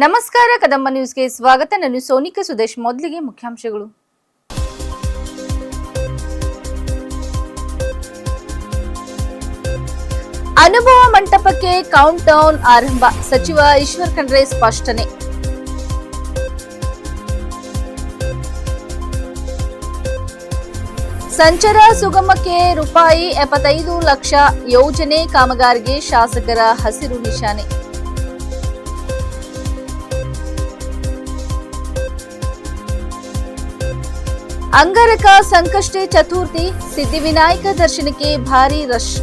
ನಮಸ್ಕಾರ ಕದಂಬ ನ್ಯೂಸ್ಗೆ ಸ್ವಾಗತ. ನಾನು ಸೋನಿಕಾ ಸುದೇಶ್. ಮೊದಲಿಗೆ ಮುಖ್ಯಾಂಶಗಳು. ಅನುಭವ ಮಂಟಪಕ್ಕೆ ಕೌಂಟ್ ಡೌನ್ ಆರಂಭ, ಸಚಿವ ಈಶ್ವರ್ ಖಂಡ್ರೆ ಸ್ಪಷ್ಟನೆ. ಸಂಚಾರ ಸುಗಮಕ್ಕೆ ರೂಪಾಯಿ 75 ಲಕ್ಷ ಯೋಜನೆ ಕಾಮಗಾರಿಗೆ ಶಾಸಕರ ಹಸಿರು ನಿಶಾನೆ. ಅಂಗಾರಕ ಸಂಕಷ್ಟೇ ಚತುರ್ಥಿ, ಸಿದ್ಧಿವಿನಾಯಕ ದರ್ಶನಕ್ಕೆ ಭಾರೀ ರಶ್.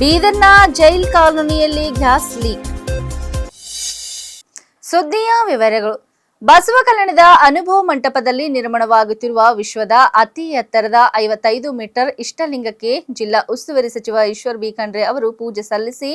ಬೀದರ್ನ ಜೈಲ್ ಕಾಲೋನಿಯಲ್ಲಿ ಗ್ಯಾಸ್ ಲೀಕ್. ಸುದ್ದಿಯ ವಿವರಗಳು. ಬಸವ ಕಲ್ಯಾಣದ ಅನುಭವ ಮಂಟಪದಲ್ಲಿ ನಿರ್ಮಾಣವಾಗುತ್ತಿರುವ ವಿಶ್ವದ ಅತಿ ಎತ್ತರದ 55 ಮೀಟರ್ ಇಷ್ಟಲಿಂಗಕ್ಕೆ ಜಿಲ್ಲಾ ಉಸ್ತುವಾರಿ ಸಚಿವ ಈಶ್ವರ್ ಬಿ ಖಂಡ್ರೆ ಅವರು ಪೂಜೆ ಸಲ್ಲಿಸಿ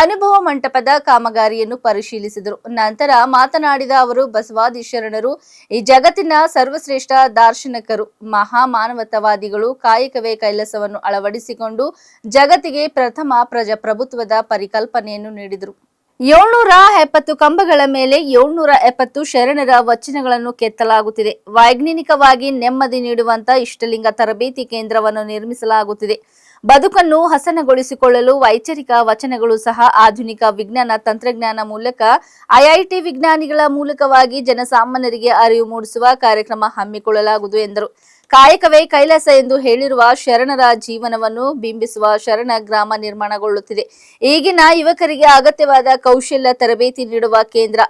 ಅನುಭವ ಮಂಟಪದ ಕಾಮಗಾರಿಯನ್ನು ಪರಿಶೀಲಿಸಿದರು. ನಂತರ ಮಾತನಾಡಿದ ಅವರು, ಬಸವಾದಿ ಶರಣರು ಈ ಜಗತ್ತಿನ ಸರ್ವಶ್ರೇಷ್ಠ ದಾರ್ಶನಿಕರು, ಮಹಾ ಮಾನವತಾವಾದಿಗಳು. ಕಾಯಕವೇ ಕೈಲಾಸವನ್ನು ಅಳವಡಿಸಿಕೊಂಡು ಜಗತ್ತಿಗೆ ಪ್ರಥಮ ಪ್ರಜಾಪ್ರಭುತ್ವದ ಪರಿಕಲ್ಪನೆಯನ್ನು ನೀಡಿದರು. 770 ಕಂಬಗಳ ಮೇಲೆ 770 ಶರಣರ ವಚನಗಳನ್ನು ಕೆತ್ತಲಾಗುತ್ತಿದೆ. ವೈಜ್ಞಾನಿಕವಾಗಿ ನೆಮ್ಮದಿ ನೀಡುವಂತ ಇಷ್ಟಲಿಂಗ ತರಬೇತಿ ಕೇಂದ್ರವನ್ನು ನಿರ್ಮಿಸಲಾಗುತ್ತಿದೆ. ಬದುಕನ್ನು ಹಸನಗೊಳಿಸಿಕೊಳ್ಳಲು ವೈಚಾರಿಕ ವಚನಗಳು ಸಹ ಆಧುನಿಕ ವಿಜ್ಞಾನ ತಂತ್ರಜ್ಞಾನ ಮೂಲಕ ಐಐಟಿ ವಿಜ್ಞಾನಿಗಳ ಮೂಲಕವಾಗಿ ಜನಸಾಮಾನ್ಯರಿಗೆ ಅರಿವು ಮೂಡಿಸುವ ಕಾರ್ಯಕ್ರಮ ಹಮ್ಮಿಕೊಳ್ಳಲಾಗುವುದು ಎಂದರು. ಕಾಯಕವೇ ಕೈಲಾಸ ಎಂದು ಹೇಳಿರುವ ಶರಣರ ಜೀವನವನ್ನು ಬಿಂಬಿಸುವ ಶರಣ ಗ್ರಾಮ ನಿರ್ಮಾಣಗೊಳ್ಳುತ್ತಿದೆ. ಈಗಿನ ಯುವಕರಿಗೆ ಅಗತ್ಯವಾದ ಕೌಶಲ್ಯ ತರಬೇತಿ ನೀಡುವ ಕೇಂದ್ರ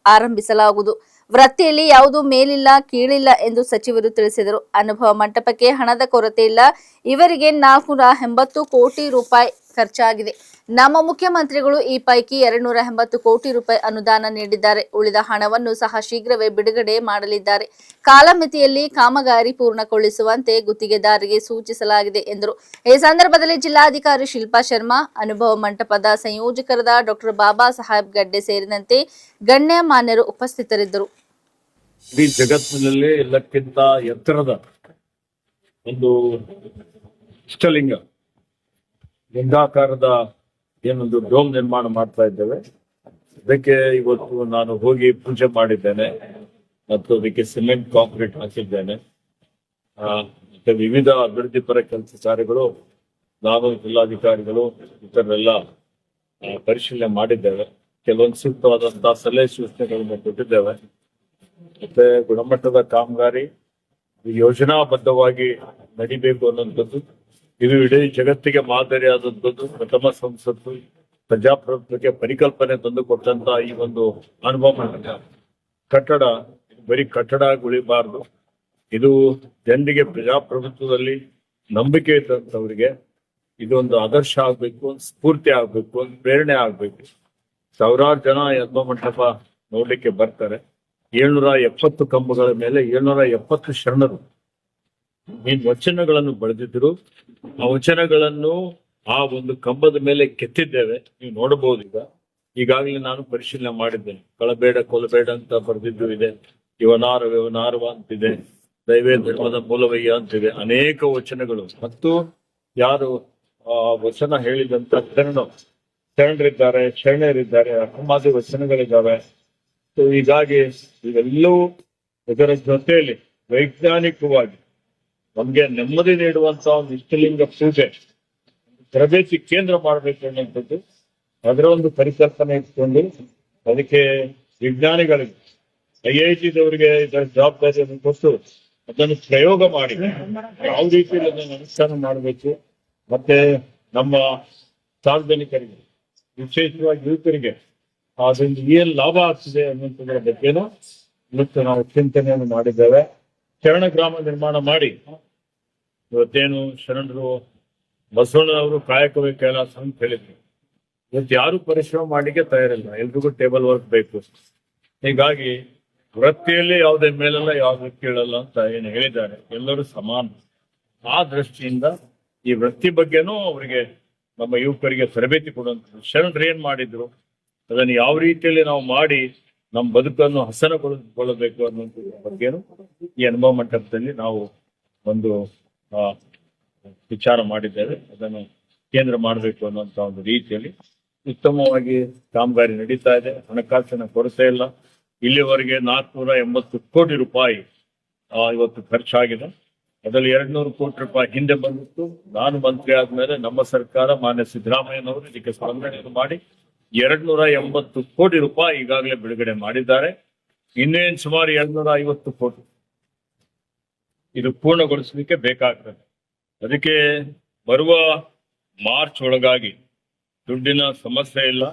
ಆರಂಭಿಸಲಾಗುವುದು. ವೃತ್ತಿಯಲ್ಲಿ ಯಾವುದೂ ಮೇಲಿಲ್ಲ ಕೀಳಿಲ್ಲ ಎಂದು ಸಚಿವರು ತಿಳಿಸಿದರು. ಅನುಭವ ಮಂಟಪಕ್ಕೆ ಹಣದ ಕೊರತೆ ಇಲ್ಲ. ಇವರಿಗೆ 480 ಕೋಟಿ ರೂಪಾಯಿ ಖರ್ಚಾಗಿದೆ. ನಮ್ಮ ಮುಖ್ಯಮಂತ್ರಿಗಳು ಈ ಪೈಕಿ 280 ಕೋಟಿ ರೂಪಾಯಿ ಅನುದಾನ ನೀಡಿದ್ದಾರೆ. ಉಳಿದ ಹಣವನ್ನು ಸಹ ಶೀಘ್ರವೇ ಬಿಡುಗಡೆ ಮಾಡಲಿದ್ದಾರೆ. ಕಾಲಮಿತಿಯಲ್ಲಿ ಕಾಮಗಾರಿ ಪೂರ್ಣಗೊಳಿಸುವಂತೆ ಗುತ್ತಿಗೆದಾರರಿಗೆ ಸೂಚಿಸಲಾಗಿದೆ ಎಂದರು. ಈ ಸಂದರ್ಭದಲ್ಲಿ ಜಿಲ್ಲಾಧಿಕಾರಿ ಶಿಲ್ಪಾ ಶರ್ಮಾ, ಅನುಭವ ಮಂಟಪದ ಸಂಯೋಜಕರಾದ ಡಾಕ್ಟರ್ ಬಾಬಾ ಸಾಹೇಬ್ ಗಡ್ಡೆ ಸೇರಿದಂತೆ ಗಣ್ಯಮಾನ್ಯರು ಉಪಸ್ಥಿತರಿದ್ದರು. ಇಡೀ ಜಗತ್ತಿನಲ್ಲಿ ಎಲ್ಲಕ್ಕಿಂತ ಎತ್ತರದ ಒಂದು ಇಷ್ಟಲಿಂಗ ಲಿಂಗಾಕಾರದ ಏನೊಂದು ಡೋಮ್ ನಿರ್ಮಾಣ ಮಾಡ್ತಾ ಇದ್ದೇವೆ. ಅದಕ್ಕೆ ಇವತ್ತು ನಾನು ಹೋಗಿ ಪೂಜೆ ಮಾಡಿದ್ದೇನೆ ಮತ್ತು ಅದಕ್ಕೆ ಸಿಮೆಂಟ್ ಕಾಂಕ್ರೀಟ್ ಹಾಕಿದ್ದೇನೆ. ಮತ್ತೆ ವಿವಿಧ ಅಭಿವೃದ್ಧಿ ಪರ ಕೆಲಸ ಕಾರ್ಯಗಳು ನಾನು, ಜಿಲ್ಲಾಧಿಕಾರಿಗಳು ಇತರೆಲ್ಲ ಪರಿಶೀಲನೆ ಮಾಡಿದ್ದೇವೆ. ಕೆಲವೊಂದು ಸೂಕ್ತವಾದಂತಹ ಸಲಹೆ ಸೂಚನೆಗಳನ್ನು ಕೊಟ್ಟಿದ್ದೇವೆ. ಮತ್ತೆ ಗುಣಮಟ್ಟದ ಕಾಮಗಾರಿ ಯೋಜನಾಬದ್ಧವಾಗಿ ನಡಿಬೇಕು ಅನ್ನುವಂಥದ್ದು, ಇದು ಇಡೀ ಜಗತ್ತಿಗೆ ಮಾದರಿಯಾದಂಥದ್ದು. ಪ್ರಥಮ ಸಂಸತ್ತು ಪ್ರಜಾಪ್ರಭುತ್ವಕ್ಕೆ ಪರಿಕಲ್ಪನೆ ತಂದು ಕೊಟ್ಟಂತ ಈ ಒಂದು ಅನುಭವ ಮಂಟಪ ಕಟ್ಟಡ ಬರೀ ಕಟ್ಟಡ ಉಳಿಬಾರ್ದು. ಇದು ಜನರಿಗೆ ಪ್ರಜಾಪ್ರಭುತ್ವದಲ್ಲಿ ನಂಬಿಕೆ ಇದ್ದಂಥವ್ರಿಗೆ ಇದೊಂದು ಆದರ್ಶ ಆಗ್ಬೇಕು, ಸ್ಫೂರ್ತಿ ಆಗ್ಬೇಕು, ಒಂದು ಪ್ರೇರಣೆ ಆಗ್ಬೇಕು. ಸಾವಿರಾರು ಜನ ಈ ಅನುಭವ ಮಂಟಪ ನೋಡ್ಲಿಕ್ಕೆ ಬರ್ತಾರೆ. 770 ಕಂಬಗಳ ಮೇಲೆ 770 ಶರಣರು ಈ ವಚನಗಳನ್ನು ಬರೆದಿದ್ರು. ಆ ವಚನಗಳನ್ನು ಆ ಒಂದು ಕಂಬದ ಮೇಲೆ ಕೆತ್ತಿದ್ದೇವೆ. ನೀವು ನೋಡಬಹುದು. ಈಗಾಗಲೇ ನಾನು ಪರಿಶೀಲನೆ ಮಾಡಿದ್ದೇನೆ. ಕಳಬೇಡ ಕೊಲಬೇಡ ಅಂತ ಬರೆದಿದ್ದು ಇದೆ. ಇವನಾರ ವ್ಯವನಾರವ ಅಂತಿದೆ. ದೈವೇ ಧರ್ಮದ ಮೂಲವಯ್ಯ ಅಂತಿದೆ. ಅನೇಕ ವಚನಗಳು ಮತ್ತು ಯಾರು ವಚನ ಹೇಳಿದಂತ ಶರಣರಿದ್ದಾರೆ, ಶರಣರಿದ್ದಾರೆ, ಅಸಮಾಧಿ ವಚನಗಳಿದ್ದಾವೆ. ಹೀಗಾಗಿ ಇವೆಲ್ಲವೂ ಇದರ ಜೊತೆಯಲ್ಲಿ ವೈಜ್ಞಾನಿಕವಾಗಿ ನಮ್ಗೆ ನೆಮ್ಮದಿ ನೀಡುವಂತ ಒಂದು ಇಷ್ಟಲಿಂಗ ಪೂಜೆ ತರಬೇತಿ ಕೇಂದ್ರ ಮಾಡಬೇಕು ಅನ್ನುವಂಥದ್ದು ಅದರ ಒಂದು ಪರಿಕಲ್ಪನೆ ಇಟ್ಕೊಂಡು ಅದಕ್ಕೆ ವಿಜ್ಞಾನಿಗಳಿಗೆ ಐಐಟಿದವರಿಗೆ ಇದರ ಜವಾಬ್ದಾರಿಯನ್ನು ಕೊಟ್ಟು ಅದನ್ನು ಪ್ರಯೋಗ ಮಾಡಿ ಯಾವ ರೀತಿಯಲ್ಲಿ ಅದನ್ನು ಅನುಷ್ಠಾನ ಮಾಡಬೇಕು. ಮತ್ತೆ ನಮ್ಮ ಸಾರ್ವಜನಿಕರಿಗೆ, ವಿಶೇಷವಾಗಿ ಯುವಕರಿಗೆ ಅದರಿಂದ ಏನ್ ಲಾಭ ಆಗ್ತಿದೆ ಅನ್ನುವಂಥದ್ರ ಬಗ್ಗೆನೂ ಇವತ್ತು ನಾವು ಚಿಂತನೆಯನ್ನು ಮಾಡಿದ್ದೇವೆ. ಶರಣ ಗ್ರಾಮ ನಿರ್ಮಾಣ ಮಾಡಿ ಇವತ್ತೇನು ಶರಣರು ಬಸವಣ್ಣನವರು ಕಾಯಕವೇ ಕೈಲಾಸ ಅಂತ ಹೇಳಿದ್ರು. ಇವತ್ತು ಯಾರು ಪರಿಶ್ರಮ ಮಾಡಿಗೆ ತಯಾರಿಲ್ಲ. ಎಲ್ರಿಗೂ ಟೇಬಲ್ ವರ್ಕ್ ಬೇಕು. ಹೀಗಾಗಿ ವೃತ್ತಿಯಲ್ಲಿ ಯಾವುದೇ ಮೇಲಲ್ಲ, ಯಾವುದೇ ಕೀಳಲ್ಲ ಅಂತ ಏನು ಹೇಳಿದ್ದಾರೆ. ಎಲ್ಲರೂ ಸಮಾನ. ಆ ದೃಷ್ಟಿಯಿಂದ ಈ ವೃತ್ತಿ ಬಗ್ಗೆನೂ ಅವರಿಗೆ ನಮ್ಮ ಯುವಕರಿಗೆ ತರಬೇತಿ ಕೊಡುವಂಥದ್ದು. ಶರಣರು ಏನ್ ಮಾಡಿದ್ರು ಅದನ್ನು ಯಾವ ರೀತಿಯಲ್ಲಿ ನಾವು ಮಾಡಿ ನಮ್ಮ ಬದುಕನ್ನು ಹಸನಗೊಳಿಸಿಕೊಳ್ಳಬೇಕು ಅನ್ನುವಂಥದ್ರ ಬಗ್ಗೆನೂ ಈ ಅನುಭವ ಮಂಟಪದಲ್ಲಿ ನಾವು ಒಂದು ವಿಚಾರ ಮಾಡಿದ್ದೇವೆ. ಅದನ್ನು ಕೇಂದ್ರ ಮಾಡಬೇಕು ಅನ್ನುವಂತ ಒಂದು ರೀತಿಯಲ್ಲಿ ಉತ್ತಮವಾಗಿ ಕಾಮಗಾರಿ ನಡೀತಾ ಇದೆ. ಹಣಕಾಸಿನ ಕೊರತೆ ಇಲ್ಲ. ಇಲ್ಲಿವರೆಗೆ 480 ಕೋಟಿ ರೂಪಾಯಿ ಇವತ್ತು ಖರ್ಚಾಗಿದೆ. ಅದರಲ್ಲಿ 200 ಕೋಟಿ ರೂಪಾಯಿ ಹಿಂದೆ ಬಂದಿತ್ತು. ನಾನು ಮಂತ್ರಿ ಆದ್ಮೇಲೆ ನಮ್ಮ ಸರ್ಕಾರ ಮಾನ್ಯ ಸಿದ್ದರಾಮಯ್ಯನವರು ಇದಕ್ಕೆ ಸ್ಪಂದನೆಯನ್ನು ಮಾಡಿ 280 ಕೋಟಿ ರೂಪಾಯಿ ಈಗಾಗಲೇ ಬಿಡುಗಡೆ ಮಾಡಿದ್ದಾರೆ. ಇನ್ನೇನು ಸುಮಾರು 250 ಕೋಟಿ ಇದು ಪೂರ್ಣಗೊಳಿಸಲಿಕ್ಕೆ ಬೇಕಾಗ್ತದೆ. ಅದಕ್ಕೆ ಬರುವ ಮಾರ್ಚ್ ಒಳಗಾಗಿ ದುಡ್ಡಿನ ಸಮಸ್ಯೆ ಇಲ್ಲ.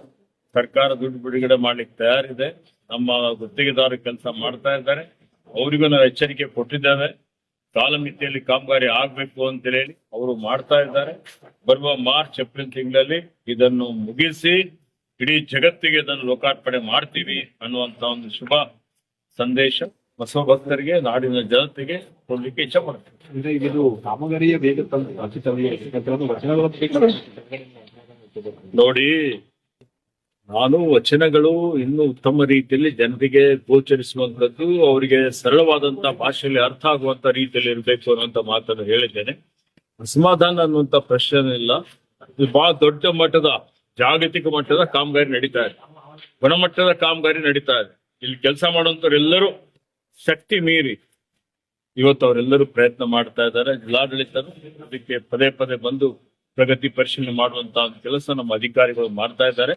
ಸರ್ಕಾರ ದುಡ್ಡು ಬಿಡುಗಡೆ ಮಾಡ್ಲಿಕ್ಕೆ ತಯಾರಿದೆ. ನಮ್ಮ ಗುತ್ತಿಗೆದಾರರು ಕೆಲಸ ಮಾಡ್ತಾ ಇದ್ದಾರೆ. ಅವರಿಗೂ ನಾವು ಎಚ್ಚರಿಕೆ ಕೊಟ್ಟಿದ್ದೇವೆ. ಕಾಲಮಿತಿಯಲ್ಲಿ ಕಾಮಗಾರಿ ಆಗ್ಬೇಕು ಅಂತ ಹೇಳಿ ಅವರು ಮಾಡ್ತಾ ಇದ್ದಾರೆ. ಬರುವ ಮಾರ್ಚ್ ಏಪ್ರಿಲ್ ತಿಂಗಳಲ್ಲಿ ಇದನ್ನು ಮುಗಿಸಿ ಇಡೀ ಜಗತ್ತಿಗೆ ಇದನ್ನು ಲೋಕಾರ್ಪಣೆ ಮಾಡ್ತೀವಿ ಅನ್ನುವಂತ ಒಂದು ಶುಭ ಸಂದೇಶ ಬಸವ ಭಕ್ತರಿಗೆ, ನಾಡಿನ ಜನತೆಗೆ ಕೊಡ್ಲಿಕ್ಕೆ ಇಚ್ಛೆ ಪಡ್ತೇವೆ. ಇದು ಕಾಮಗಾರಿಯ ಬೇಗ ನೋಡಿ, ನಾನು ವಚನಗಳು ಇನ್ನೂ ಉತ್ತಮ ರೀತಿಯಲ್ಲಿ ಜನರಿಗೆ ಗೋಚರಿಸುವಂತದ್ದು, ಅವರಿಗೆ ಸರಳವಾದಂತ ಭಾಷೆಯಲ್ಲಿ ಅರ್ಥ ಆಗುವಂತ ರೀತಿಯಲ್ಲಿ ಇರಬೇಕು ಅನ್ನುವಂತ ಮಾತನ್ನು ಹೇಳಿದ್ದೇನೆ. ಅಸಮಾಧಾನ ಅನ್ನುವಂತ ಪ್ರಶ್ನೆ ಇಲ್ಲ. ಇದು ಬಹಳ ದೊಡ್ಡ ಮಟ್ಟದ ಜಾಗತಿಕ ಮಟ್ಟದ ಕಾಮಗಾರಿ ನಡೀತಾ ಇದೆ. ಗುಣಮಟ್ಟದ ಕಾಮಗಾರಿ ನಡೀತಾ ಇದೆ. ಇಲ್ಲಿ ಕೆಲಸ ಮಾಡುವಂತವರೆಲ್ಲರೂ ಶಕ್ತಿ ಮೀರಿ ಇವತ್ತು ಅವರೆಲ್ಲರೂ ಪ್ರಯತ್ನ ಮಾಡ್ತಾ ಇದ್ದಾರೆ. ಜಿಲ್ಲಾಡಳಿತರು ಅದಕ್ಕೆ ಪದೇ ಪದೇ ಬಂದು ಪ್ರಗತಿ ಪರಿಶೀಲನೆ ಮಾಡುವಂತಹ ಕೆಲಸ ನಮ್ಮ ಅಧಿಕಾರಿಗಳು ಮಾಡ್ತಾ ಇದ್ದಾರೆ.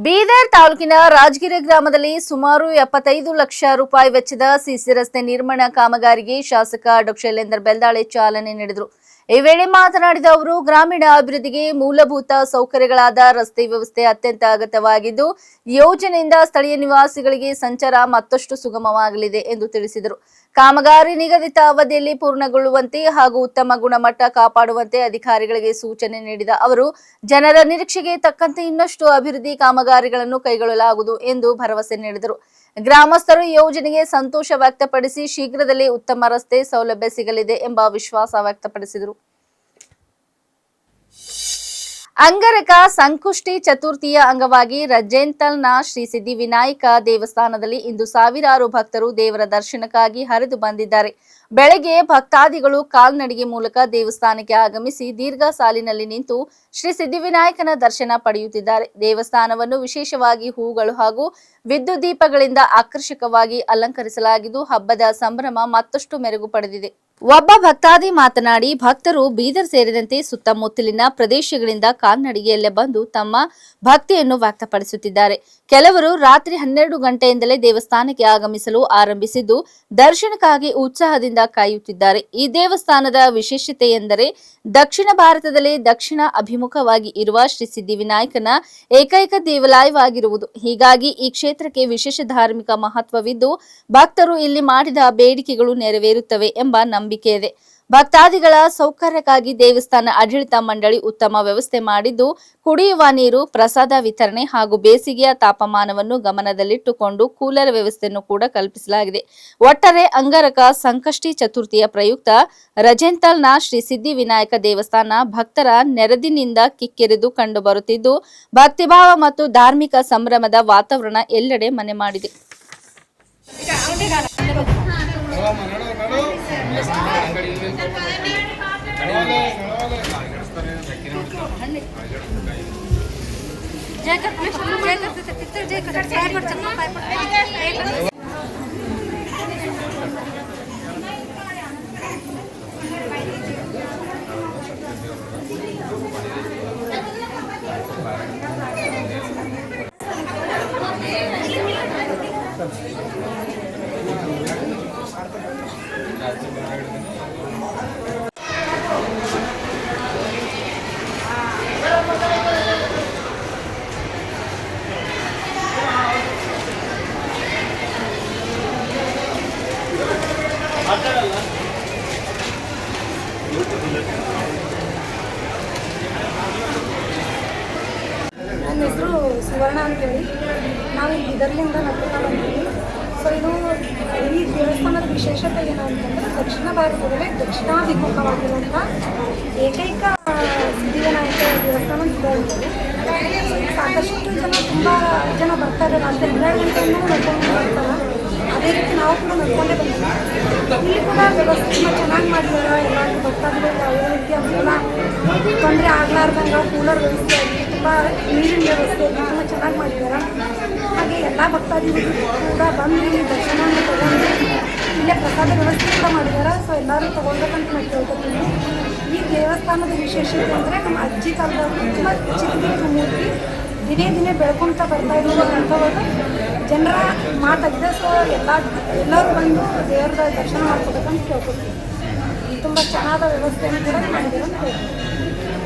ಬೀದರ್ ತಾಲೂಕಿನ ರಾಜಗಿರಿ ಗ್ರಾಮದಲ್ಲಿ ಸುಮಾರು 75 ಲಕ್ಷ ರೂಪಾಯಿ ವೆಚ್ಚದ ಸಿಸಿ ರಸ್ತೆ ನಿರ್ಮಾಣ ಕಾಮಗಾರಿಗೆ ಶಾಸಕ ಡಾ ಶೈಲೇಂದ್ರ ಬೆಲ್ದಾಳೆ ಚಾಲನೆ ನೀಡಿದರು. ಈ ವೇಳೆ ಮಾತನಾಡಿದ ಅವರು, ಗ್ರಾಮೀಣ ಅಭಿವೃದ್ಧಿಗೆ ಮೂಲಭೂತ ಸೌಕರ್ಯಗಳಾದ ರಸ್ತೆ ವ್ಯವಸ್ಥೆ ಅತ್ಯಂತ ಅಗತ್ಯವಾಗಿದ್ದು, ಯೋಜನೆಯಿಂದ ಸ್ಥಳೀಯ ನಿವಾಸಿಗಳಿಗೆ ಸಂಚಾರ ಮತ್ತಷ್ಟು ಸುಗಮವಾಗಲಿದೆ ಎಂದು ತಿಳಿಸಿದರು. ಕಾಮಗಾರಿ ನಿಗದಿತ ಅವಧಿಯಲ್ಲಿ ಪೂರ್ಣಗೊಳ್ಳುವಂತೆ ಹಾಗೂ ಉತ್ತಮ ಗುಣಮಟ್ಟ ಕಾಪಾಡುವಂತೆ ಅಧಿಕಾರಿಗಳಿಗೆ ಸೂಚನೆ ನೀಡಿದ ಅವರು, ಜನರ ನಿರೀಕ್ಷೆಗೆ ತಕ್ಕಂತೆ ಇನ್ನಷ್ಟು ಅಭಿವೃದ್ಧಿ ಕಾಮಗಾರಿಗಳನ್ನು ಕೈಗೊಳ್ಳಲಾಗುವುದು ಎಂದು ಭರವಸೆ ನೀಡಿದರು. ಗ್ರಾಮಸ್ಥರು ಯೋಜನೆಗೆ ಸಂತೋಷ ವ್ಯಕ್ತಪಡಿಸಿ ಶೀಘ್ರದಲ್ಲೇ ಉತ್ತಮ ರಸ್ತೆ ಸೌಲಭ್ಯ ಸಿಗಲಿದೆ ಎಂಬ ವಿಶ್ವಾಸ ವ್ಯಕ್ತಪಡಿಸಿದರು. ಅಂಗರಕ ಸಂಕುಷ್ಟಿ ಚತುರ್ಥಿಯ ಅಂಗವಾಗಿ ರಜೆಂತಲ್ನ ಶ್ರೀ ಸಿದ್ಧಿವಿನಾಯಕ ದೇವಸ್ಥಾನದಲ್ಲಿ ಇಂದು ಸಾವಿರಾರು ಭಕ್ತರು ದೇವರ ದರ್ಶನಕ್ಕಾಗಿ ಹರಿದು ಬಂದಿದ್ದಾರೆ. ಬೆಳಗ್ಗೆ ಭಕ್ತಾದಿಗಳು ಕಾಲ್ನಡಿಗೆ ಮೂಲಕ ದೇವಸ್ಥಾನಕ್ಕೆ ಆಗಮಿಸಿ ದೀರ್ಘ ಸಾಲಿನಲ್ಲಿ ನಿಂತು ಶ್ರೀ ಸಿದ್ಧಿವಿನಾಯಕನ ದರ್ಶನ ಪಡೆಯುತ್ತಿದ್ದಾರೆ. ದೇವಸ್ಥಾನವನ್ನು ವಿಶೇಷವಾಗಿ ಹೂಗಳು ಹಾಗೂ ವಿದ್ಯುತ್ ದೀಪಗಳಿಂದ ಆಕರ್ಷಕವಾಗಿ ಅಲಂಕರಿಸಲಾಗಿದ್ದು ಹಬ್ಬದ ಸಂಭ್ರಮ ಮತ್ತಷ್ಟು ಮೆರುಗು ಪಡೆದಿದೆ. ಒಬ್ಬ ಭಕ್ತಾದಿ ಮಾತನಾಡಿ, ಭಕ್ತರು ಬೀದರ್ ಸೇರಿದಂತೆ ಸುತ್ತಮುತ್ತಲಿನ ಪ್ರದೇಶಗಳಿಂದ ಕಾಲ್ನಡಿಗೆಯಲ್ಲೇ ಬಂದು ತಮ್ಮ ಭಕ್ತಿಯನ್ನು ವ್ಯಕ್ತಪಡಿಸುತ್ತಿದ್ದಾರೆ. ಕೆಲವರು ರಾತ್ರಿ 12 ಗಂಟೆಯಿಂದಲೇ ದೇವಸ್ಥಾನಕ್ಕೆ ಆಗಮಿಸಲು ಆರಂಭಿಸಿದ್ದು ದರ್ಶನಕ್ಕಾಗಿ ಉತ್ಸಾಹದಿಂದ ಕಾಯುತ್ತಿದ್ದಾರೆ. ಈ ದೇವಸ್ಥಾನದ ವಿಶೇಷತೆ ಎಂದರೆ ದಕ್ಷಿಣ ಭಾರತದಲ್ಲಿ ದಕ್ಷಿಣ ಅಭಿಮುಖವಾಗಿ ಇರುವ ಶ್ರೀ ಸಿದ್ಧಿವಿನಾಯಕನ ಏಕೈಕ ದೇವಾಲಯವಾಗಿರುವುದು. ಹೀಗಾಗಿ ಈ ಕ್ಷೇತ್ರಕ್ಕೆ ವಿಶೇಷ ಧಾರ್ಮಿಕ ಮಹತ್ವವಿದ್ದು ಭಕ್ತರು ಇಲ್ಲಿ ಮಾಡಿದ ಬೇಡಿಕೆಗಳು ನೆರವೇರುತ್ತವೆ ಎಂಬ ನಂಬಿಕೆ ಇದೆ. ಭಕ್ತಾದಿಗಳ ಸೌಕರ್ಯಕ್ಕಾಗಿ ದೇವಸ್ಥಾನ ಆಡಳಿತ ಮಂಡಳಿ ಉತ್ತಮ ವ್ಯವಸ್ಥೆ ಮಾಡಿದ್ದು ಕುಡಿಯುವ ನೀರು, ಪ್ರಸಾದ ವಿತರಣೆ ಹಾಗೂ ಬೇಸಿಗೆಯ ತಾಪಮಾನವನ್ನು ಗಮನದಲ್ಲಿಟ್ಟುಕೊಂಡು ಕೂಲರ್ ವ್ಯವಸ್ಥೆಯನ್ನು ಕೂಡ ಕಲ್ಪಿಸಲಾಗಿದೆ. ಒಟ್ಟಾರೆ ಅಂಗಾರಕ ಸಂಕಷ್ಟಿ ಚತುರ್ಥಿಯ ಪ್ರಯುಕ್ತ ರಜೆಂತಲ್ನ ಶ್ರೀ ಸಿದ್ಧಿವಿನಾಯಕ ದೇವಸ್ಥಾನ ಭಕ್ತರ ನೆರದಿನಿಂದ ಕಿಕ್ಕಿರಿದು ಕಂಡು ಬರುತ್ತಿದ್ದು ಭಕ್ತಿಭಾವ ಮತ್ತು ಧಾರ್ಮಿಕ ಸಂಭ್ರಮದ ವಾತಾವರಣ ಎಲ್ಲೆಡೆ ಮನೆ ಮಾಡಿದೆ. ನನ್ನ ಹೆಸರು ಸುವರ್ಣ ಅಂತೇಳಿ. ನಾವು ಇದರಲ್ಲಿಂದ ನಡ್ಕೊಂಡು ಬಂದಿದ್ದೀವಿ. ಸೊ ಇದು ಈ ದೇವಸ್ಥಾನದ ವಿಶೇಷತೆ ಏನು ಅಂತಂದರೆ ದಕ್ಷಿಣ ಭಾರತದಲ್ಲೇ ದಕ್ಷಿಣಾಭಿಮುಖವಾಗಿರುವಂಥ ಏಕೈಕ ಸಿದ್ಧಿವಿನಾಯಕ ದೇವಸ್ಥಾನ ಇದಾಗಿದೆ. ಸಾಕಷ್ಟು ಜನ ತುಂಬ ಜನ ಬರ್ತಾರೆ. ರಾತ್ರಿ 12 ಗಂಟೆಯಿಂದ ನಡ್ಕೊಂಡು ಬರ್ತಾರೆ. ಅದೇ ರೀತಿ ನಾವು ಕೂಡ ನಡ್ಕೊಂಡೇ ಬಂದಿದ್ದೀವಿ. ಇಲ್ಲಿ ಕೂಡ ವ್ಯವಸ್ಥೆ ತುಂಬ ಚೆನ್ನಾಗಿ ಮಾಡಿದ್ದಾರೆ. ಎಲ್ಲರಿಗೂ ಭಕ್ತಾದಿಗಳಿಗೆ ಯಾವುದೇ ರೀತಿ ಅನುಕೂಲ ತೊಂದರೆ ಆಗಲಾರ್ದಂಗೆ ಕೂಲರ್ ವ್ಯವಸ್ಥೆ ಆಗಲಿ, ತುಂಬ ನೀರಿನ ವ್ಯವಸ್ಥೆ ಆಗಲಿ ತುಂಬ ಚೆನ್ನಾಗಿ ಮಾಡಿದ್ದಾರೆ. ಹಾಗೆ ಎಲ್ಲ ಭಕ್ತಾದಿಗಳು ಕೂಡ ಬಂದು ಇಲ್ಲಿ ದರ್ಶನವನ್ನು ತಗೊಂಡು ಇಲ್ಲೇ ಪ್ರಸಾದ ವ್ಯವಸ್ಥೆ ಕೂಡ ಮಾಡಿದ್ದಾರೆ. ಸೊ ಎಲ್ಲರೂ ತೊಗೊಳ್ಬೇಕಂತ ನಾನು ಕೇಳ್ಕೊತೀನಿ. ಈ ದೇವಸ್ಥಾನದ ವಿಶೇಷತೆ ಅಂದರೆ ನಮ್ಮ ಅಜ್ಜಿ ಕಾಲದ ತುಂಬ ಚಿಕ್ಕದಿತ್ತು ಮೂರ್ತಿ, ದಿನೇ ದಿನೇ ಬೆಳ್ಕೊತ ಬರ್ತಾ ಇರುವಂಥವಾಗ ಜನರ ಮಾತಾಗಿದೆ. ಸೊ ಎಲ್ಲರೂ ಬಂದು ದೇವರ ದರ್ಶನ ಮಾಡ್ಕೋಬೇಕಂತ ಕೇಳ್ಕೊತೀವಿ. ತುಂಬ ಚೆನ್ನಾದ ವ್ಯವಸ್ಥೆಯನ್ನು ಕೂಡ ಮಾಡಿದ್ದಾರೆ ಅಂತ ಹೇಳ್ತೀವಿ.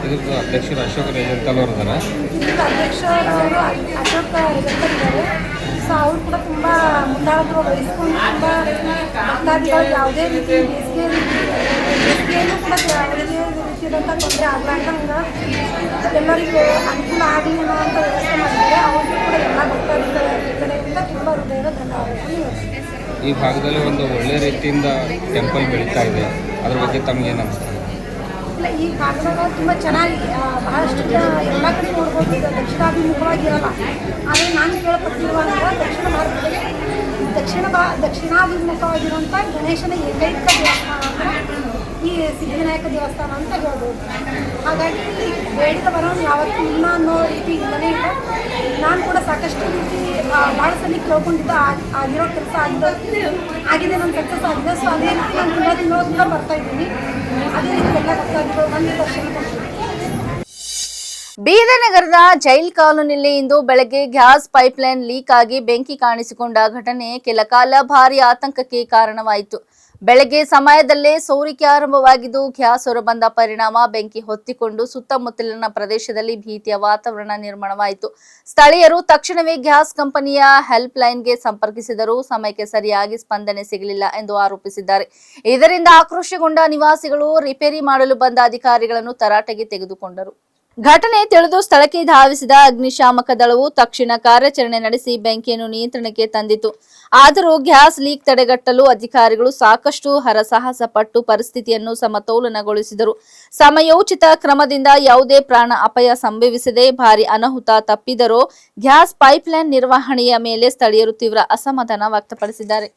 ಇದಕ್ಕೆ ಅಧ್ಯಕ್ಷರು ಅಶೋಕ್ ರೇಜಂತಲ್ ಅವರು ಇದ್ದಾರೆ. ಇದಕ್ಕೆ ಅಧ್ಯಕ್ಷರವರು ಅಶೋಕ್ ರೇಜಂತಲ್ ಇದ್ದಾರೆ. ಸೊ ಅವರು ಕೂಡ ತುಂಬ ಮುಂದಾಳತ್ವ ವಹಿಸ್ಕೊಂಡು ತುಂಬ ಭಕ್ತಾದಿಗಳು ಯಾವುದೇ ರೀತಿ ಬೇಸಿಗೆಯಲ್ಲೂ ಕೂಡ ಯಾವುದೇ ರೀತಿಯಾದಂಥ ತೊಂದರೆ ಆಗಲಾರ್ದಂಗೆ ಎಲ್ಲರಿಗೂ ಅನುಕೂಲ ಆಗಲಿ ಅನ್ನೋಂಥ ವ್ಯವಸ್ಥೆ ಮಾಡಿದ್ದಾರೆ. ಅವ್ರಿಗೂ ಕೂಡ ಎಲ್ಲ ಭಕ್ತಾದಿಗಳ ಕಡೆಯಿಂದ ತುಂಬ ಹೃದಯದ ಧನ್ಯವಾದಗಳು ಹೇಳ್ತೀನಿ. ಈ ಭಾಗದಲ್ಲಿ ಒಂದು ಒಳ್ಳೆ ರೀತಿಯಿಂದ ಟೆಂಪಲ್ ಬೆಳೀತಾ ಇದೆ, ಅದ್ರ ಬಗ್ಗೆ ತಮಗೇನು ಅನಿಸ್ತದೆ? ಇಲ್ಲ, ಈ ಭಾಗದಾಗ ತುಂಬ ಚೆನ್ನಾಗಿ ಬಹಳಷ್ಟು ಎಲ್ಲ ಕಡೆ ನೋಡ್ಬೋದು. ಈಗ ದಕ್ಷಿಣಾಭಿಮುಖವಾಗಿ ಇರಲ್ಲ. ಆದರೆ ನಾನು ಕೇಳಪಟ್ಟಿರುವಂಥ ದಕ್ಷಿಣ ಭಾರತದಲ್ಲಿ ದಕ್ಷಿಣಾಭಿಮುಖವಾಗಿರುವಂಥ ಗಣೇಶನ ಏಕೈಕ ದೇವಸ್ಥಾನ ಅಂದರೆ ಈ ಸಿದ್ಧಿವಿನಾಯಕ ದೇವಸ್ಥಾನ ಅಂತ ಹೇಳ್ಬೋದು. ಹಾಗಾಗಿ ಇಲ್ಲಿ ಬೇಡಿಕೆ ಬರೋನು ಯಾವತ್ತೂ ಇಲ್ಲ ಅನ್ನೋ ರೀತಿ ಇಲ್ಲನೇ ಇಲ್ಲ. ನಾನು ಕೂಡ ಸಾಕಷ್ಟು ರೀತಿ ಭಾಳ ಸಲ ಕೇಳ್ಕೊಂಡಿದ್ದ ಆಗಿರೋ ಕೆಲಸ ಆಗಿದೆ, ನನ್ನ ಸಕ್ಸಸ್ ಆಗಿದೆ. ಸೊ ಅದೇ ರೀತಿ ನಾನು ತಿಂಗಳ ಬರ್ತಾ ಇದ್ದೀನಿ. ಅದೇ ರೀತಿ ಎಲ್ಲ ಭಕ್ತಾದಿಗಳು ಬಂದು ದರ್ಶನ ಕೊಡ್ತೀನಿ. ಬೀದರ್ ನಗರದ ಜೈಲ್ ಕಾಲೋನಿಯಲ್ಲಿ ಇಂದು ಬೆಳಗ್ಗೆ ಗ್ಯಾಸ್ ಪೈಪ್ಲೈನ್ ಲೀಕ್ ಆಗಿ ಬೆಂಕಿ ಕಾಣಿಸಿಕೊಂಡ ಘಟನೆ ಕೆಲ ಕಾಲ ಭಾರಿ ಆತಂಕಕ್ಕೆ ಕಾರಣವಾಯಿತು. ಬೆಳಗ್ಗೆ ಸಮಯದಲ್ಲೇ ಸೋರಿಕೆ ಆರಂಭವಾಗಿದ್ದು ಗ್ಯಾಸ್ ಹೊರಬಂದ ಪರಿಣಾಮ ಬೆಂಕಿ ಹೊತ್ತಿಕೊಂಡು ಸುತ್ತಮುತ್ತಲಿನ ಪ್ರದೇಶದಲ್ಲಿ ಭೀತಿಯ ವಾತಾವರಣ ನಿರ್ಮಾಣವಾಯಿತು. ಸ್ಥಳೀಯರು ತಕ್ಷಣವೇ ಗ್ಯಾಸ್ ಕಂಪನಿಯ ಹೆಲ್ಪ್ ಲೈನ್ಗೆ ಸಂಪರ್ಕಿಸಿದರೂ ಸಮಯಕ್ಕೆ ಸರಿಯಾಗಿ ಸ್ಪಂದನೆ ಸಿಗಲಿಲ್ಲ ಎಂದು ಆರೋಪಿಸಿದ್ದಾರೆ. ಇದರಿಂದ ಆಕ್ರೋಶಗೊಂಡ ನಿವಾಸಿಗಳು ರಿಪೇರಿ ಮಾಡಲು ಬಂದ ಅಧಿಕಾರಿಗಳನ್ನು ತರಾಟೆಗೆ ತೆಗೆದುಕೊಂಡರು. ಘಟನೆ ತಿಳಿದು ಸ್ಥಳಕ್ಕೆ ಧಾವಿಸಿದ ಅಗ್ನಿಶಾಮಕ ದಳವು ತಕ್ಷಣ ಕಾರ್ಯಾಚರಣೆ ನಡೆಸಿ ಬೆಂಕಿಯನ್ನು ನಿಯಂತ್ರಣಕ್ಕೆ ತಂದಿತು. ಆದರೂ ಗ್ಯಾಸ್ ಲೀಕ್ ತಡೆಗಟ್ಟಲು ಅಧಿಕಾರಿಗಳು ಸಾಕಷ್ಟು ಹರಸಾಹಸ ಪಟ್ಟು ಪರಿಸ್ಥಿತಿಯನ್ನು ಸಮತೋಲನಗೊಳಿಸಿದರು. ಸಮಯೋಚಿತ ಕ್ರಮದಿಂದ ಯಾವುದೇ ಪ್ರಾಣ ಅಪಾಯ ಸಂಭವಿಸದೆ ಭಾರಿ ಅನಾಹುತ ತಪ್ಪಿದರೂ ಗ್ಯಾಸ್ ಪೈಪ್ಲೈನ್ ನಿರ್ವಹಣೆಯ ಮೇಲೆ ಸ್ಥಳೀಯರು ತೀವ್ರ ಅಸಮಾಧಾನ ವ್ಯಕ್ತಪಡಿಸಿದ್ದಾರೆ.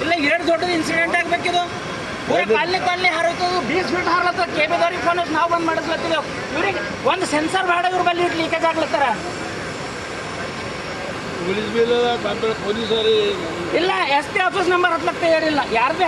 ಇಲ್ಲ, ಎರಡು ದೊಡ್ಡದು ಇನ್ಸಿಡೆಂಟ್ ಆಗಬೇಕಿದು. ಪೂರ ಕಾಲನಿ ಹಾರೋಯ್ತದು. 20 ಫೀಟ್ ಹಾರ್ಲತ್ತ. ಕೆಬಿದವ್ರಿಗೆ ಫೋನ್ ನಾವು ಬಂದ್ ಮಾಡಿಸ್ಲತ್ತಿದ್ದೇವೆ. ಇವ್ರಿಗೆ ಒಂದು ಸೆನ್ಸರ್ ಬೇಡ, ಇವ್ರ ಬಲ್ಲಿ ಲೀಕೇಜ್ ಆಗ್ಲತ್ತಾರ. ಇಲ್ಲ, SP ಆಫೀಸ್ ನಂಬರ್ ಹತ್ಲಕ್ಕ ತಯಾರಿಲ್ಲ ಯಾರ್ದೇ.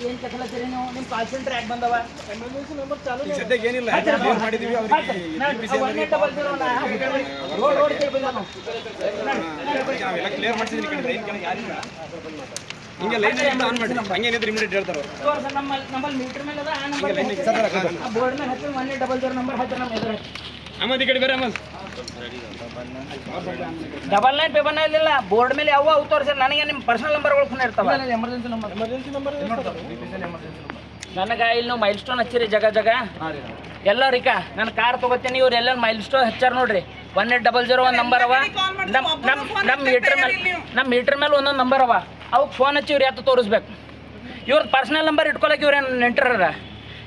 ಏನ್ ತಗೊಳತ್ತೀರಿ ನೀವು? ನಿಮ್ಮ ಕಾಲ್ ಸೆಂಟರ್ ಯಾಕೆ ಬಂದವ? ಎಮರ್ಜೆನ್ಸಿ ನಂಬರ್ ಚಾಲು ಸದ್ಯಕ್ಕೆ ಏನಿಲ್ಲ. ಮಾಡಿದೀವಿ ಅವರಿಗೆ ರೋಡ್ ಕೇಳಿ ಬಂದ ನಾವು ಎಲ್ಲ ಕ್ಲಿಯರ್ ಮಾಡ್ತಿದ್ದೀನಿ. ಕಡೆ ಲೈನ್ ಕೆಳಗೆ ಯಾರಿಲ್ಲ, ಹಿಂಗೆ ಲೈನ್ ಆನ್ ಮಾಡಿ ಹಂಗೇನಿದ್ರೆ ಇಮಿಡಿಯೇಟ್ ಹೇಳ್ತಾರೆ. ನಮ್ಮಲ್ಲಿ ಮೀಟರ್ ಮೇಲೆ ಅದ ಆ ನಂಬರ್ ಬೋರ್ಡ್ ಮೇಲೆ ಹಚ್ಚಿ 1800 ನಂಬರ್ ಹಚ್ಚಿ ನಮ್ಮ ಎದುರು ಅಮ್ಮದಿ ಕಡೆ ಬೇರೆ. ಅಮ್ಮ 99 ಇಲ್ಲ, ಬೋರ್ಡ್ ಮೇಲೆ ಯಾವ ಅವು ತೋರಿಸಿ. ನನಗೆ ನಿಮ್ಮ ಪರ್ಸನಲ್ ನಂಬರ್ಗಳು ಫೋನ್ ಇರ್ತಾವೆ. ಎಮರ್ಜೆನ್ಸಿ ನಂಬರ್ ನನಗೆ ಇಲ್ಲಿ ನೀವು ಮೈಲ್ ಸ್ಟೋನ್ ಹಚ್ಚಿರಿ ಜಗ ಎಲ್ಲರಿಕ ನಾನು ಕಾರ್ ತೊಗೋತೀನಿ. ಇವ್ರು ಎಲ್ಲ ಮೈಲ್ ಸ್ಟೋನ್ ಹಚ್ಚಾರ ನೋಡ್ರಿ. 1800 ನಂಬರ್ ಅವ. ನಮ್ಮ ಮೀಟರ್ ಮೇಲೆ ಒಂದೊಂದು ನಂಬರ್ ಅವ. ಅವಕ್ಕೆ ಫೋನ್ ಹಚ್ಚಿ ಇವ್ರು ಯಾತು ತೋರಿಸ್ಬೇಕು. ಇವ್ರದ್ದು ಪರ್ಸನಲ್ ನಂಬರ್ ಇಟ್ಕೊಳಕ್ಕೆ ಇವ್ರೇನು ನೆಂಟರ.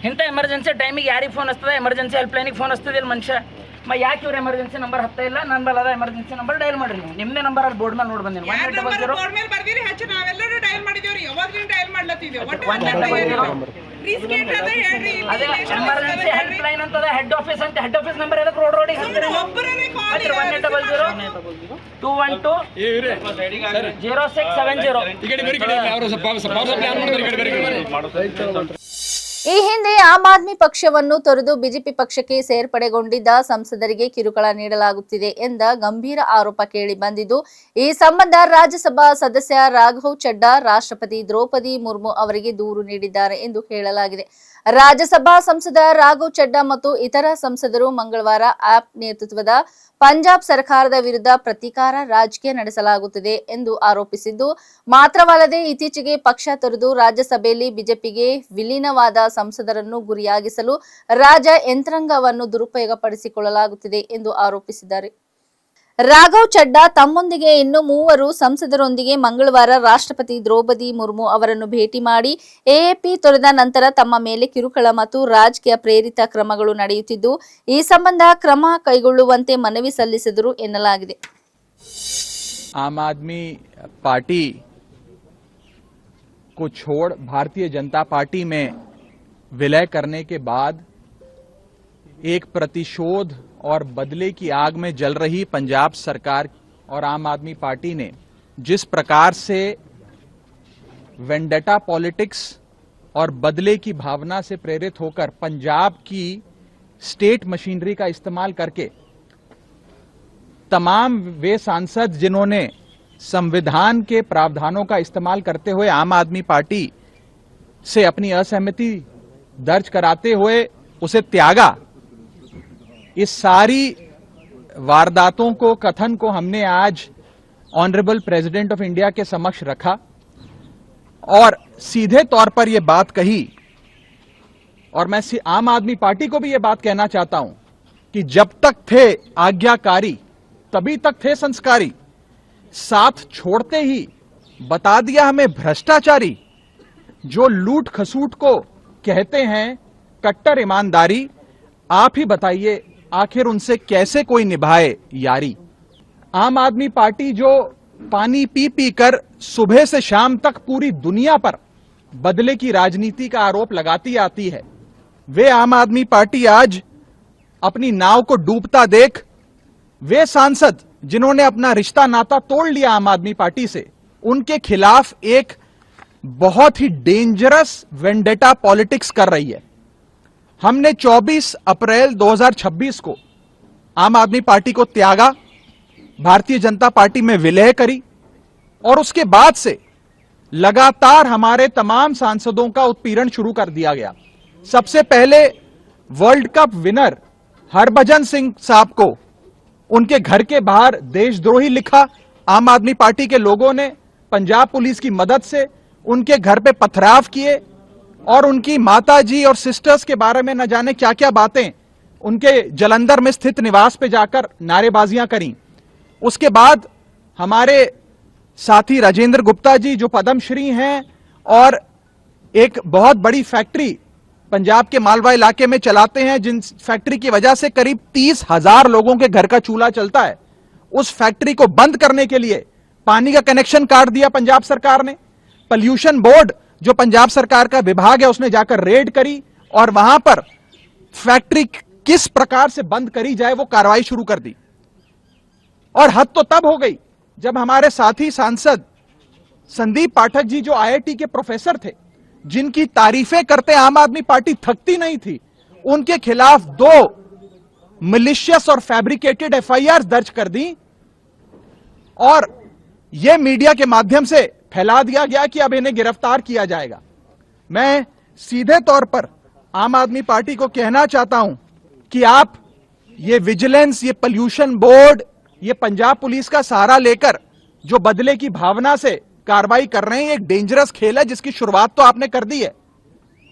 ಇಂಥ ಎಮರ್ಜೆನ್ಸಿ ಟೈಮಿಗೆ ಯಾರಿಗೆ ಫೋನ್ ಹಚ್ತದೆ? ಎಮರ್ಜೆನ್ಸಿ ಹೆಲ್ಪ್ ಲೈನಿಗೆ ಫೋನ್ ಹಚ್ತದಿಲ್ಲ ಮನುಷ್ಯ. ಯಾಕೆ ಇವ್ರು ಎಮರ್ಜೆನ್ಸಿ ನಂಬರ್ ಹತ್ತ ಇಲ್ಲ ನನ್ನ ಬಲ್ಲ ಎಮರ್ಜೆನ್ಸಿ ನಂಬರ್ ಡಯಲ್ ಮಾಡ್ರಿ ನೀವು ನಿಮ್ಮದೇ ನಂಬರ್ ಅಲ್ಲಿ ಬೋರ್ಡ್ ಮೇಲೆ ನೋಡಿ ಬಂದಿನಿ 1800 ಬೋರ್ಡ್ ಮೇಲೆ ಬರ್ದಿರಿ ಹೆಚ್ಚು ನಾವೆಲ್ಲರೂ ಡಯಲ್ ಮಾಡಿದೇವ್ರಿ ಯಾವಾಗ್ಲೂ ಡಯಲ್ ಮಾಡ್ಲತ್ತೀವಿ ಒಟ್ಟು 1800 ರೀಸ್ಕೇಟ್ ಅದ ಹೇಳ್ರಿ ಅದೇ ಎಮರ್ಜೆನ್ಸಿ ಹೆಲ್ಪ್ ಲೈನ್ ಅಂತ ಹೆಡ್ ಆಫೀಸ್ ಅಂತ ಹೆಡ್ ಆಫೀಸ್ ನಂಬರ್ ಎದಕ್ಕೆ ರೋಡ್ ರೋಡಿಗೆ ಹಾಕ್ತೀರಿ ಒಬ್ಬರೇ ಕಾಲ್ 1800 212 0670 ಈ ಹಿಂದೆ ಆಮ್ ಆದ್ಮಿ ಪಕ್ಷವನ್ನು ತೊರೆದು ಬಿಜೆಪಿ ಪಕ್ಷಕ್ಕೆ ಸೇರ್ಪಡೆಗೊಂಡಿದ್ದ ಸಂಸದರಿಗೆ ಕಿರುಕುಳ ನೀಡಲಾಗುತ್ತಿದೆ ಎಂದ ಗಂಭೀರ ಆರೋಪ ಕೇಳಿ ಬಂದಿದ್ದು, ಈ ಸಂಬಂಧ ರಾಜ್ಯಸಭಾ ಸದಸ್ಯ ರಾಘವ್ ಚಡ್ಡಾ ರಾಷ್ಟ್ರಪತಿ ದ್ರೌಪದಿ ಮುರ್ಮು ಅವರಿಗೆ ದೂರು ನೀಡಿದ್ದಾರೆ ಎಂದು ಹೇಳಲಾಗಿದೆ. ರಾಜ್ಯಸಭಾ ಸಂಸದ ರಾಘವ್ ಚಡ್ಡಾ ಮತ್ತು ಇತರ ಸಂಸದರು ಮಂಗಳವಾರ ಆಪ್ ನೇತೃತ್ವದ ಪಂಜಾಬ್ ಸರ್ಕಾರದ ವಿರುದ್ಧ ಪ್ರತೀಕಾರ ರಾಜಕೀಯ ನಡೆಸಲಾಗುತ್ತಿದೆ ಎಂದು ಆರೋಪಿಸಿದ್ದು, ಮಾತ್ರವಲ್ಲದೆ ಇತ್ತೀಚೆಗೆ ಪಕ್ಷ ತೊರೆದು ರಾಜ್ಯಸಭೆಯಲ್ಲಿ ಬಿಜೆಪಿಗೆ ವಿಲೀನವಾದ ಸಂಸದರನ್ನು ಗುರಿಯಾಗಿಸಲು ರಾಜ್ಯ ಯಂತ್ರಾಂಗವನ್ನು ದುರುಪಯೋಗಪಡಿಸಿಕೊಳ್ಳಲಾಗುತ್ತಿದೆ ಎಂದು ಆರೋಪಿಸಿದ್ದಾರೆ. ರಾಘವ್ ಚಡ್ಡಾ ತಮ್ಮೊಂದಿಗೆ ಇನ್ನು 3 ಸಂಸದರೊಂದಿಗೆ ಮಂಗಳವಾರ ರಾಷ್ಟ್ರಪತಿ ದ್ರೌಪದಿ ಮುರ್ಮು ಅವರನ್ನು ಭೇಟಿ ಮಾಡಿ ಎಎಪಿ ತೊರೆದ ನಂತರ ತಮ್ಮ ಮೇಲೆ ಕಿರುಕುಳ ಮತ್ತು ರಾಜಕೀಯ ಪ್ರೇರಿತ ಕ್ರಮಗಳು ನಡೆಯುತ್ತಿದ್ದು, ಈ ಸಂಬಂಧ ಕ್ರಮ ಕೈಗೊಳ್ಳುವಂತೆ ಮನವಿ ಸಲ್ಲಿಸಿದರು ಎನ್ನಲಾಗಿದೆ. आम आदमी पार्टी को छोड़ भारतीय जनता पार्टी में विलय करने के बाद एक प्रतिशोध और बदले की आग में जल रही पंजाब सरकार और आम आदमी पार्टी ने जिस प्रकार से वेंडेटा पॉलिटिक्स और बदले की भावना से प्रेरित होकर पंजाब की स्टेट मशीनरी का इस्तेमाल करके तमाम वे सांसद जिन्होंने संविधान के प्रावधानों का इस्तेमाल करते हुए आम आदमी पार्टी से अपनी असहमति दर्ज कराते हुए उसे त्यागा, इस सारी वारदातों को कथन को हमने आज ऑनरेबल प्रेसिडेंट ऑफ इंडिया के समक्ष रखा और सीधे तौर पर यह बात कही, और मैं आम आदमी पार्टी को भी यह बात कहना चाहता हूं कि जब तक थे आज्ञाकारी तभी तक थे संस्कारी, साथ छोड़ते ही बता दिया हमें भ्रष्टाचारी। जो लूट खसूट को कहते हैं कट्टर ईमानदारी, आप ही बताइए आखिर उनसे कैसे कोई निभाए यारी। आम आदमी पार्टी जो पानी पी पी कर सुबह से शाम तक पूरी दुनिया पर बदले की राजनीति का आरोप लगाती आती है, वे आम आदमी पार्टी आज अपनी नाव को डूबता देख वे सांसद जिन्होंने अपना रिश्ता नाता तोड़ लिया आम आदमी पार्टी से, उनके खिलाफ एक बहुत ही डेंजरस वेंडेटा पॉलिटिक्स कर रही है। हमने 24 अप्रैल 2026 को आम आदमी पार्टी को त्यागा, भारतीय जनता पार्टी में विलय करी और उसके बाद से लगातार हमारे तमाम सांसदों का उत्पीड़न शुरू कर दिया गया। सबसे पहले world cup winner Harbhajan Singh साहब को उनके घर के बाहर देशद्रोही लिखा। आम आदमी पार्टी के लोगों ने पंजाब पुलिस की मदद से उनके घर पे पथराव किए और उनकी माताजी और सिस्टर्स के बारे में न जाने क्या क्या बातें उनके जलंधर में स्थित निवास पे जाकर नारेबाजियां करी। उसके बाद हमारे साथी राजेंद्र गुप्ता जी जो पद्मश्री हैं और एक बहुत बड़ी फैक्ट्री पंजाब के मालवा इलाके में चलाते हैं, जिन फैक्ट्री की वजह से करीब 30,000 लोगों के घर का चूल्हा चलता है, उस फैक्ट्री को बंद करने के लिए पानी का कनेक्शन काट दिया पंजाब सरकार ने। पॉल्यूशन बोर्ड जो पंजाब सरकार का विभाग है उसने जाकर रेड करी और वहां पर फैक्ट्री किस प्रकार से बंद करी जाए वो कार्रवाई शुरू कर दी। और हद तो तब हो गई जब हमारे साथी सांसद संदीप पाठक जी जो IIT के प्रोफेसर थे, जिनकी तारीफें करते आम आदमी पार्टी थकती नहीं थी, उनके खिलाफ 2 मिलिशियस और फैब्रिकेटेड FIR दर्ज कर दी और यह मीडिया के माध्यम से फैला दिया गया कि अब इन्हें गिरफ्तार किया जाएगा। मैं सीधे तौर पर आम आदमी पार्टी को कहना चाहता हूं कि आप ये विजिलेंस, ये पॉल्यूशन बोर्ड, ये पंजाब पुलिस का सहारा लेकर जो बदले की भावना से कार्रवाई कर रहे हैं, एक डेंजरस खेल है जिसकी शुरुआत तो आपने कर दी है,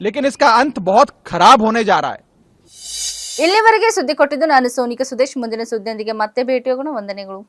लेकिन इसका अंत बहुत खराब होने जा रहा है। ಇಲ್ಲಿವರೆಗೆ ಸುದ್ದಿ ಕೊಟ್ಟಿದ್ದು ನಾನು ಸೋನಿಕಾ ಸುದೇಶ್. ಮುಂದಿನ ಸುದ್ದಿಯೊಂದಿಗೆ ಮತ್ತೆ ಭೇಟಿಯಾಗೋಣ. ವಂದನೆಗಳು.